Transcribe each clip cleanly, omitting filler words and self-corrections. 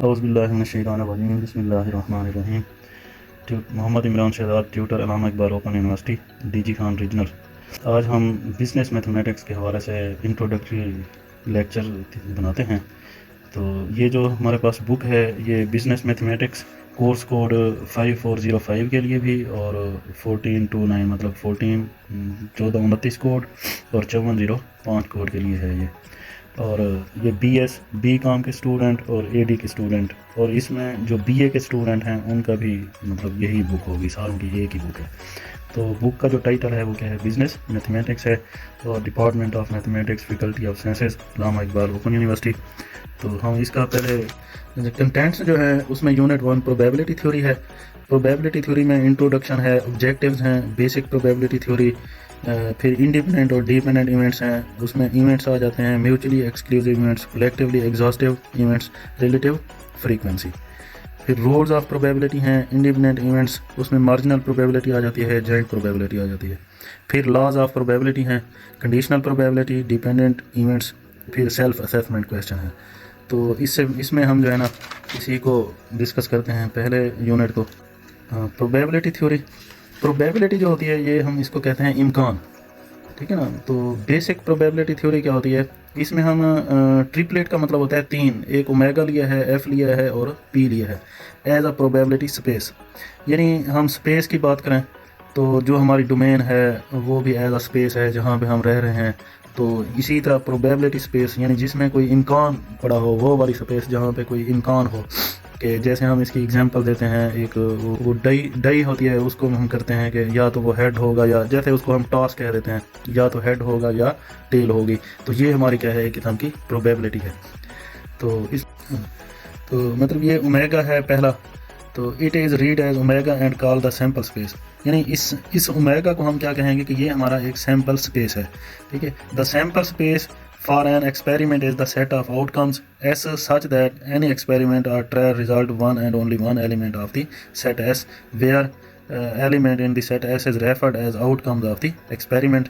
औज़ुबिल्लाहिमिनश्शैतानिर्रजीम बिस्मिल्लाहिर्रहमानिर्रहीम। Mohammad Imran Shahzad, tutor Allama Iqbal open university, DG Khan regional. आज हम बिज़नेस मैथमेटिक्स के हवाले से इंट्रोडक्टरी लेक्चर बनाते हैं। तो ये जो हमारे पास बुक है, ये बिज़नेस मैथमेटिक्स कोर्स कोड 5405 के लिए भी, और 1429 मतलब 1429 कोड और 5405 कोड के लिए है ये। और ये बी कॉम के स्टूडेंट और एडी के स्टूडेंट, और इसमें जो बीए के स्टूडेंट हैं उनका भी मतलब यही बुक होगी, सारों की एक ही बुक है। तो बुक का जो टाइटल है वो क्या है, बिजनेस मैथमेटिक्स है, और department of mathematics, faculty of sciences, Allama Iqbal open university. तो हम इसका पहले कंटेंट्स जो है उसमें यूनिट 1 प्रोबेबिलिटी थ्योरी है। प्रोबेबिलिटी थ्योरी में इंट्रोडक्शन है, ऑब्जेक्टिव्स हैं, बेसिक प्रोबेबिलिटी थ्योरी, फिर इंडिपेंडेंट और डिपेंडेंट इवेंट्स हैं, उसमें इवेंट्स आ जाते हैं mutually exclusive events, collectively exhaustive events, relative frequency. फिर रूल्स ऑफ प्रोबेबिलिटी हैं, इंडिपेंडेंट इवेंट्स, उसमें मार्जिनल प्रोबेबिलिटी आ जाती है, जॉइंट प्रोबेबिलिटी आ जाती है। फिर लॉज ऑफ प्रोबेबिलिटी हैं, कंडीशनल प्रोबेबिलिटी, डिपेंडेंट इवेंट्स, फिर सेल्फ असेसमेंट क्वेश्चन है। तो इसमें हम जो है ना इसी को डिस्कस करते हैं पहले यूनिट को। प्रोबेबिलिटी थ्योरी, प्रोबेबिलिटी जो होती है ये हम इसको कहते हैं इम्कान, ठीक है ना। तो बेसिक प्रोबेबिलिटी थ्योरी क्या होती है, इसमें हम ट्रिपलेट का मतलब होता है 3, एक ओमेगा लिया है, एफ लिया है और पी लिया है एज अ प्रोबेबिलिटी स्पेस। यानी हम स्पेस की बात करें तो जो हमारी डोमेन है वो भी एज अ स्पेस है जहाँ पे हम रह रहे हैं। तो इसी तरह प्रोबेबिलिटी स्पेस यानी जिसमें कोई इम्कान पड़ा हो, वो वाली स्पेस जहाँ पे कोई इम्कान हो। कि जैसे हम इसकी एग्जांपल देते हैं, एक वो डई होती है, उसको हम करते हैं कि या तो वो हेड होगा, या जैसे उसको हम टॉस कह देते हैं, या तो हेड होगा या टेल होगी। तो ये हमारी क्या है, एक किस्म की प्रोबेबिलिटी है। तो मतलब ये ओमेगा है पहला। तो it is read as omega and call the sample space. यानी इस ओमेगा को हम क्या कहेंगे कि ये हमारा एक सैम्पल स्पेस है, ठीक है। The sample space for an experiment is the set of outcomes S such that any experiment or trial result one and only one element of the set S, where element in the set S is referred as outcomes of the experiment।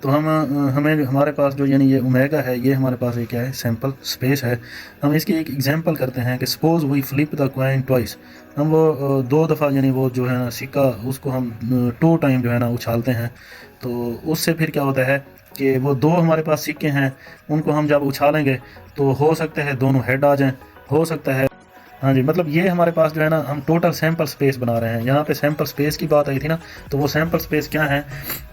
तो हमें हमारे पास जो यानी ये omega है, ये हमारे पास एक क्या है, सैम्पल स्पेस है। हम इसकी एक एग्जांपल करते हैं कि suppose we flip the coin twice. हम वो 2 दफ़ा यानी वो जो है ना सिक्का, उसको हम 2 टाइम जो है ना उछालते हैं। तो उससे फिर क्या होता है कि वो 2 हमारे पास सिक्के हैं, उनको हम जब उछालेंगे तो हो सकता है दोनों हेड आ जाएं, हो सकता है। हाँ जी, मतलब ये हमारे पास जो है ना हम टोटल सैम्पल स्पेस बना रहे हैं। यहाँ पे सैम्पल स्पेस की बात आई थी ना, तो वो सैम्पल स्पेस क्या है,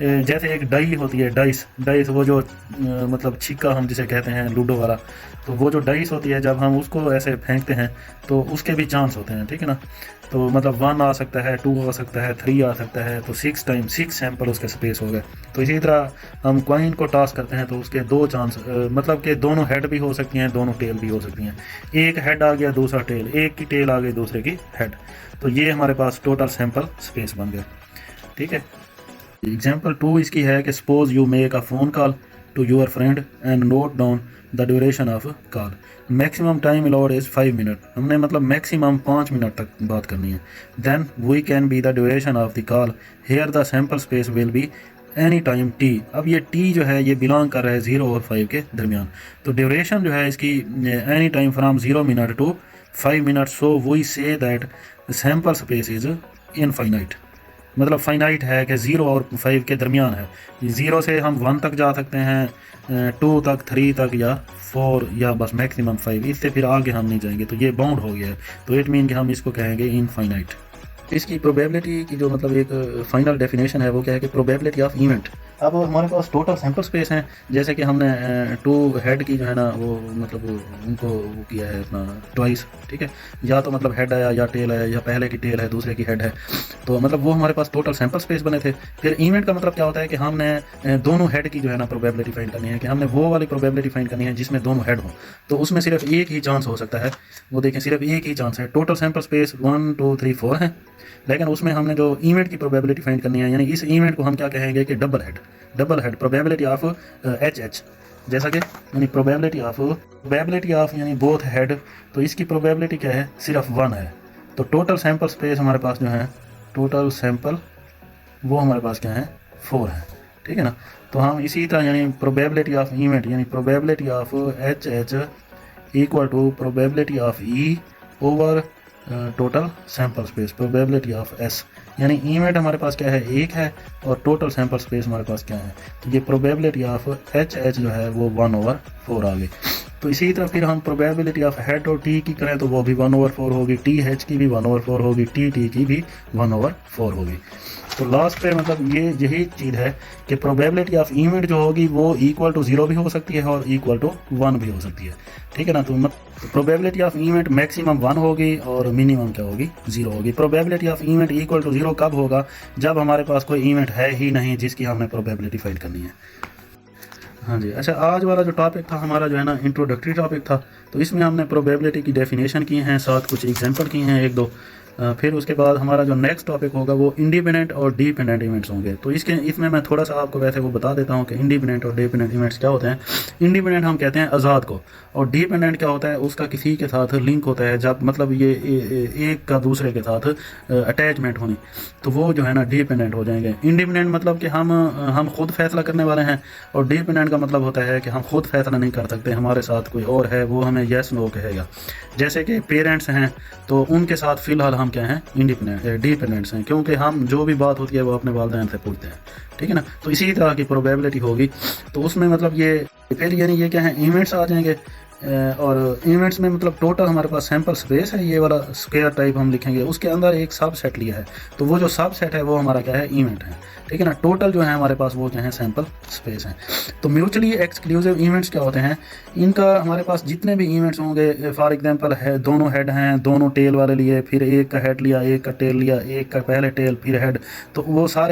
जैसे एक डाई होती है, डाइस वो जो मतलब छिक्का हम जिसे कहते हैं लूडो वाला। तो वो जो डाइस होती है, जब हम उसको ऐसे फेंकते हैं तो उसके भी चांस होते हैं, ठीक है ना। तो मतलब 1 आ सकता है, 2 आ सकता है, 3 आ सकता है, तो 6 टाइम 6 सैंपल उसके स्पेस हो गए। तो इसी तरह हम कॉइन को टॉस करते हैं तो उसके 2 चांस, मतलब कि दोनों हेड भी हो सकती हैं, दोनों टेल भी हो सकती हैं। एक हेड आ गया, दूसरा टेल, एक की टेल आ गई, दूसरे की हेड। तो ये हमारे पास टोटल सैंपल स्पेस बन गया, ठीक है। एग्जाम्पल 2 इसकी है कि suppose you make a phone call to your friend and note down the duration of call. Maximum time allowed is 5 minute. हमने मतलब मैक्सिमम 5 मिनट तक बात करनी है। Then we can be the duration of the call, here the sample space will be any time T. अब ये T जो है ये बिलोंग कर रहा है 0 और 5 के दरमियान। तो ड्यूरेशन जो है इसकी any time from 0 minute to 5 minute. So we say that sample space is infinite. मतलब फाइनाइट है कि 0 और 5 के दरमियान है। 0 से हम 1 तक जा सकते हैं, 2 तक, 3 तक, या 4, या बस मैक्सिमम 5। इससे फिर आगे हम नहीं जाएंगे, तो ये बाउंड हो गया है। तो इट मीन कि हम इसको कहेंगे इनफाइनाइट। इसकी प्रोबेबिलिटी की जो मतलब एक फाइनल डेफिनेशन है वो क्या है कि प्रोबेबिलिटी ऑफ इवेंट। अब हमारे पास टोटल सैंपल स्पेस हैं, जैसे कि हमने 2 हेड की जो है ना वो मतलब उनको वो किया है अपना ट्वाइस, ठीक है। या तो मतलब हेड आया या टेल आया, या पहले की टेल है दूसरे की हेड है। तो मतलब वो हमारे पास टोटल सैंपल स्पेस बने थे। फिर इवेंट का मतलब क्या होता है कि हमने दोनों हेड की जो है ना प्रोबेबिलिटी फाइंड करनी है, कि हमने वो वाली प्रोबेबिलिटी फाइंड करनी है जिसमें दोनों हेड हों। तो उसमें सिर्फ एक ही चांस हो सकता है, वो देखें सिर्फ एक ही चांस है। टोटल सैंपल स्पेस 1 2 3 4 है, लेकिन उसमें हमने जो इवेंट की प्रोबेबिलिटी फाइंड करनी है, यानी इस इवेंट को हम क्या कहेंगे कि double head probability of H, जैसा कि यानी प्रोबेबिलिटी ऑफ यानी बोथ हेड। तो इसकी प्रोबेबिलिटी क्या है, सिर्फ 1 है। तो टोटल सैंपल स्पेस हमारे पास जो है, टोटल सैंपल वो हमारे पास क्या है, 4 है, ठीक है ना। तो हम इसी तरह यानी प्रोबेबिलिटी ऑफ इवेंट यानी probability of H equal to probability of E over total sample space, probability of S, यानी इवेंट हमारे पास क्या है, एक है, और टोटल सैम्पल स्पेस हमारे पास क्या है, तो ये प्रोबेबिलिटी ऑफ एच जो है वो 1/4 आ गई। तो इसी तरह फिर हम प्रोबेबिलिटी ऑफ हेड और टी की करें तो वो भी 1/4 होगी, टी एच की भी 1/4 होगी, टी टी की भी 1/4 होगी। तो लास्ट पे मतलब ये यही चीज़ है कि प्रोबेबिलिटी ऑफ इवेंट जो होगी वो इक्वल टू 0 भी हो सकती है और इक्वल टू 1 भी हो सकती है, ठीक है ना। तो प्रोबेबिलिटी ऑफ इवेंट मैक्सिमम 1 होगी और मिनिमम क्या होगी, 0 होगी। Probability of event equal to 0 कब होगा, जब हमारे पास कोई इवेंट है ही नहीं जिसकी हमने प्रोबेबिलिटी फाइंड करनी है। हाँ जी, अच्छा, आज वाला जो टॉपिक था हमारा जो है ना इंट्रोडक्टरी टॉपिक था, तो इसमें हमने प्रोबेबिलिटी की डेफिनेशन की हैं, साथ कुछ एग्जांपल की हैं एक दो। फिर उसके बाद हमारा जो नेक्स्ट टॉपिक होगा वो इंडिपेंडेंट और डिपेंडेंट इवेंट्स होंगे। तो इसमें मैं थोड़ा सा आपको वैसे वो बता देता हूँ कि इंडिपेंडेंट और डिपेंडेंट इवेंट्स क्या होते हैं। इंडिपेंडेंट हम कहते हैं आज़ाद को, और डिपेंडेंट क्या होता है, उसका किसी के साथ लिंक होता है, जब मतलब ये एक का दूसरे के साथ अटैचमेंट होनी, तो वो जो है ना डिपेंडेंट हो जाएंगे। इंडिपेंडेंट मतलब कि हम खुद फैसला करने वाले हैं, और डिपेंडेंट का मतलब होता है कि हम खुद फैसला नहीं कर सकते, हमारे साथ कोई और है, वो हमें येस नो कहेगा। जैसे कि पेरेंट्स हैं तो उनके साथ फ़िलहाल हम क्या हैं, डिपेंडेंट्स हैं, क्योंकि हम जो भी बात होती है वो अपने वालिदैन से पूछते हैं, ठीक है ना। तो इसी तरह की प्रोबेबिलिटी होगी। तो उसमें मतलब ये फिर यानी ये क्या है, इवेंट्स आ जाएंगे, और इवेंट्स में मतलब टोटल हमारे पास सैम्पल स्पेस है, ये वाला स्क्वायर टाइप हम लिखेंगे, उसके अंदर एक सब सेट लिया है, तो वो जो सब सेट है वो हमारा क्या है, इवेंट है, ठीक है ना। टोटल जो है हमारे पास वो क्या है, सैम्पल स्पेस है। तो म्यूचुअली एक्सक्लूसिव इवेंट्स क्या होते हैं, इनका हमारे पास जितने भी इवेंट्स होंगे, फॉर एग्जांपल है दोनों हेड हैं, दोनों टेल वाले लिए, फिर एक का हेड लिया, एक का टेल लिया, एक का पहले टेल फिर हेड, तो वो सारे